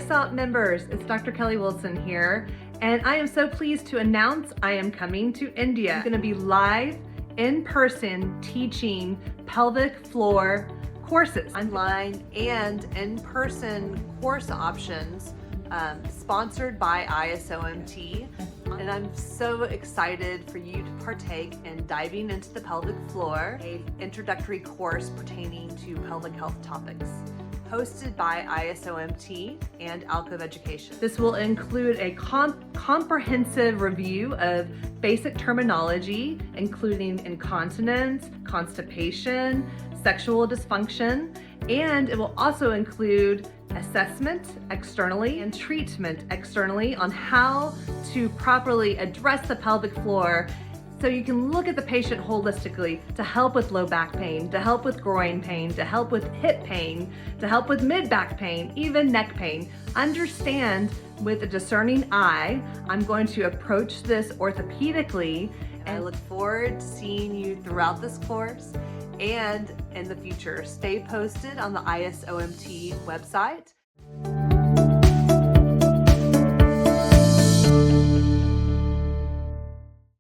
Founder-ISOMT members, it's Dr. Kelli Wilson here, and I am so pleased to announce I am coming to India. I'm going to be live in person teaching pelvic floor courses, online and in-person course options, sponsored by ISOMT. And I'm so excited for you to partake in diving into the pelvic floor, an introductory course pertaining to pelvic health topics, hosted by ISOMT and Alcove Education. This will include a comprehensive review of basic terminology, including incontinence, constipation, sexual dysfunction, and it will also include assessment externally and treatment externally on how to properly address the pelvic floor so you can look at the patient holistically to help with low back pain, to help with groin pain, to help with hip pain, to help with mid-back pain, even neck pain. Understand with a discerning eye, I'm going to approach this orthopedically, and I look forward to seeing you throughout this course and in the future. Stay posted on the ISOMT website.